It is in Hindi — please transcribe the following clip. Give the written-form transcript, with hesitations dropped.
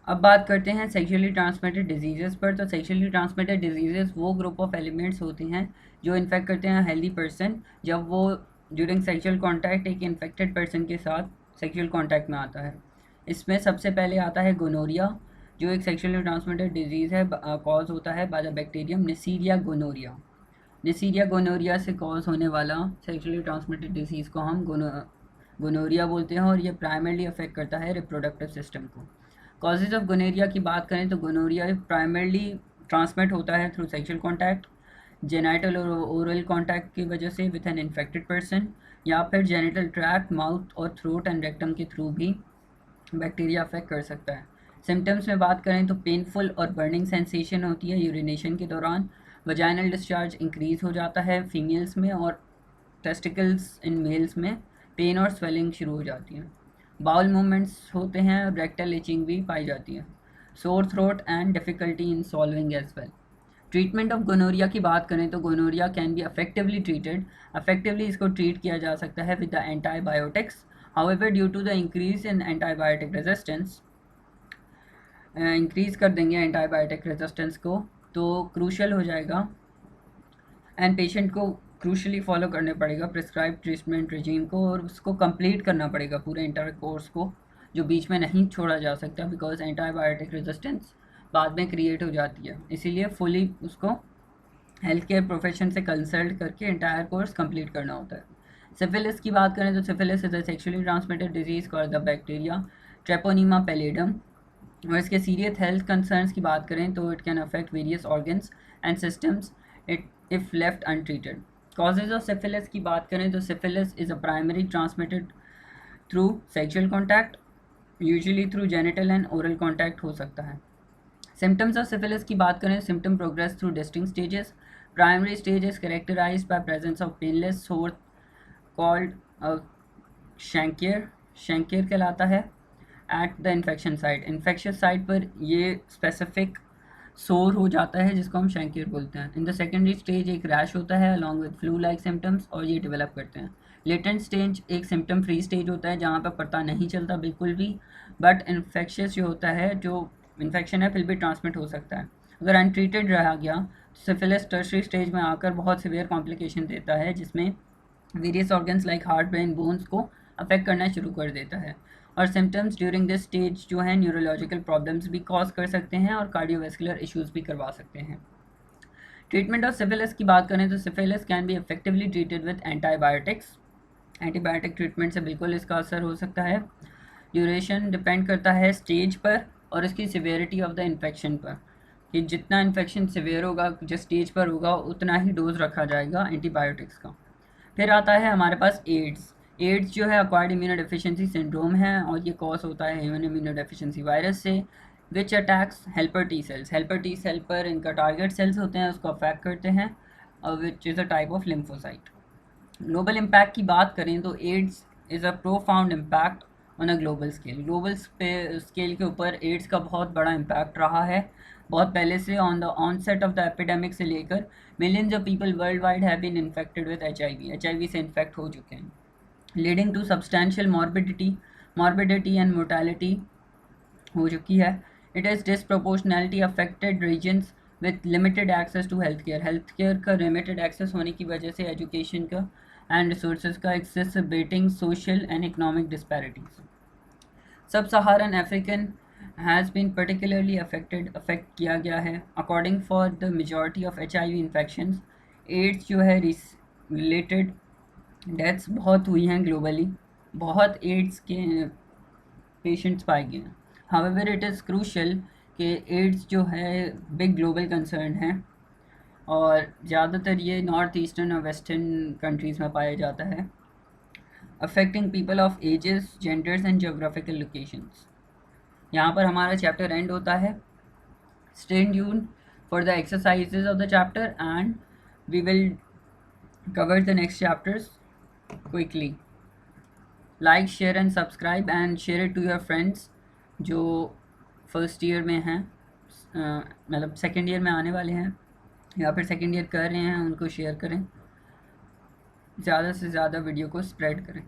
अब बात करते हैं सेक्सुअली ट्रांसमिटेड डिजीज़ पर। तो सेक्सुअली ट्रांसमिटेड डिजीज़ वो ग्रुप ऑफ एलिमेंट्स होते हैं जो इन्फेक्ट करते हैं हेल्दी पर्सन जब वो ड्यूरिंग सेक्सुअल कॉन्टैक्ट एक इन्फेक्टेड पर्सन के साथ सेक्सुअल कॉन्टैक्ट में आता है। इसमें सबसे पहले आता है गोनोरिया, जो एक सेक्सुअली ट्रांसमिटेड डिजीज़ है, कॉज होता है by the bacterium Neisseria gonorrhoea. Neisseria gonorrhoea से कॉज होने वाला सेक्सुअली ट्रांसमिटेड डिजीज़ को हम गोनोरिया बोलते हैं और ये प्राइमरली अफेक्ट करता है रिप्रोडक्टिव सिस्टम को। कॉजेज़ ऑफ गोनोरिया की बात करें तो गोनोरिया प्राइमरली ट्रांसमिट होता है थ्रू सेक्सुअल कॉन्टैक्ट, जेनिटल और ओरल कॉन्टैक्ट की वजह से विथ एन इन्फेक्टेड पर्सन, या फिर जेनिटल ट्रैक्ट, माउथ और थ्रोट एंड रेक्टम के थ्रू भी बैक्टीरिया अफेक्ट कर सकता है। सिम्टम्स में बात करें तो पेनफुल और बर्निंग सेंसेशन होती है यूरिनेशन के दौरान, वजाइनल डिस्चार्ज इंक्रीज़ हो जाता है फीमेल्स में और टेस्टिकल्स इन मेल्स में पेन और स्वेलिंग शुरू हो जाती है, बाउल मूवमेंट्स होते हैं और रेक्टल इचिंग भी पाई जाती है, sore throat and difficulty in solving as well. Treatment of gonorrhoea की बात करें तो gonorrhoea can be effectively treated, effectively इसको ट्रीट किया जा सकता है with the antibiotics. However due to the increase in antibiotic resistance, increase कर देंगे एंटीबायोटिक रेजिस्टेंस को तो क्रूशल हो जाएगा एंड पेशेंट को क्रूशली फॉलो करने पड़ेगा प्रिस्क्राइब ट्रीटमेंट रिजीम को और उसको कंप्लीट करना पड़ेगा पूरे इंटर कोर्स को, जो बीच में नहीं छोड़ा जा सकता बिकॉज एंटीबायोटिक रेजिस्टेंस बाद में क्रिएट हो जाती है। इसीलिए फुली उसको हेल्थ केयर प्रोफेशन से कंसल्ट करके इंटायर कोर्स कंप्लीट करना होता है। सिफिलिस की बात करें तो syphilis is a sexually transmitted disease called the bacteria Treponema pallidum, और इसके सीरियस हेल्थ कंसर्न्स की बात करें तो it can affect various organs and systems it if left untreated. Causes of syphilis की बात करें तो syphilis is a primary transmitted through sexual contact, usually through genital and oral contact हो सकता है। सिम्टम्स ऑफ सिफिलिस की बात करें, symptom progress through distinct stages. Primary stage is characterised by presence of painless sore called chancre, chancre कहलाता है at the infection site, infection site पर ये स्पेसिफिक सोर हो जाता है जिसको हम शैंकियर बोलते हैं। इन द सेकेंडरी स्टेज एक रैश होता है along with flu like symptoms और ये डेवलप करते हैं। लेटेंट स्टेज एक सिम्टम फ्री स्टेज होता है जहाँ पर पता नहीं चलता बिल्कुल भी, बट इन्फेक्शियस जो होता है, जो इन्फेक्शन है फिर भी ट्रांसमिट हो सकता है। अगर अनट्रीटेड रहा गया तो सिफिलिस टर्शरी स्टेज में आकर बहुत सिवियर कॉम्प्लिकेशन देता है जिसमें various organs like heart, brain, bones को अफेक्ट करना शुरू कर देता है। और सिम्टम्स ड्यूरिंग दिस स्टेज जो है न्यूरोलॉजिकल प्रॉब्लम्स भी कॉज कर सकते हैं और कार्डियोवैस्कुलर इश्यूज भी करवा सकते हैं। ट्रीटमेंट ऑफ सिफिलिस की बात करें तो syphilis can be effectively treated with antibiotics, antibiotic treatment से बिल्कुल इसका असर हो सकता है। ड्यूरेशन डिपेंड करता है स्टेज पर और इसकी सिवियरिटी ऑफ द इन्फेक्शन पर, कि जितना इन्फेक्शन सिवियर होगा, जिस स्टेज पर होगा, उतना ही डोज रखा जाएगा एंटीबायोटिक्स का। फिर आता है हमारे पास एड्स। एड्स जो है अक्वायर्ड इम्यूनोडेफिशिएंसी सिंड्रोम है और ये कॉज होता है ह्यूमन इम्यूनोडेफिशिएंसी वायरस से which attacks helper T cells. Helper T cell पर इनका टारगेट सेल्स होते हैं, उसको अफेक्ट करते हैं और which is a type of lymphocyte. Global impact की बात करें तो AIDS is a profound impact on a global scale. Global scale के ऊपर एड्स का बहुत बड़ा इम्पैक्ट रहा है बहुत पहले से। On the onset of the epidemic से लेकर millions of people worldwide have been infected with HIV से इन्फेक्ट हो चुके हैं, leading to substantial morbidity and mortality हो चुकी है। It is disproportionality affected regions with limited access to health care का लिमिटेड एक्सेस होने की वजह से एजुकेशन का एंड रिसोर्सेज का exacerbating social and economic disparities. Sub Saharan African has been particularly affect किया गया है। According for the majority of HIV infections, AIDS जो है रिलेटेड डेथ्स बहुत हुई हैं ग्लोबली, बहुत एड्स के पेशेंट्स पाए गए हैं। हाउएवर इट इज़ क्रूशल कि एड्स जो है बिग ग्लोबल कंसर्न है और ज़्यादातर ये नॉर्थ ईस्टर्न और वेस्टर्न कंट्रीज़ में पाया जाता है, affecting people of ages, genders and geographical locations. यहाँ पर हमारा चैप्टर एंड होता है। Stay tuned for the exercises of the chapter and we will cover the next chapters quickly. Like, share and subscribe and share it to your friends जो फर्स्ट ईयर में हैं, मतलब सेकेंड ईयर में आने वाले हैं या फिर सेकेंड ईयर कर रहे हैं, उनको शेयर करें, ज़्यादा से ज़्यादा वीडियो को स्प्रेड करें।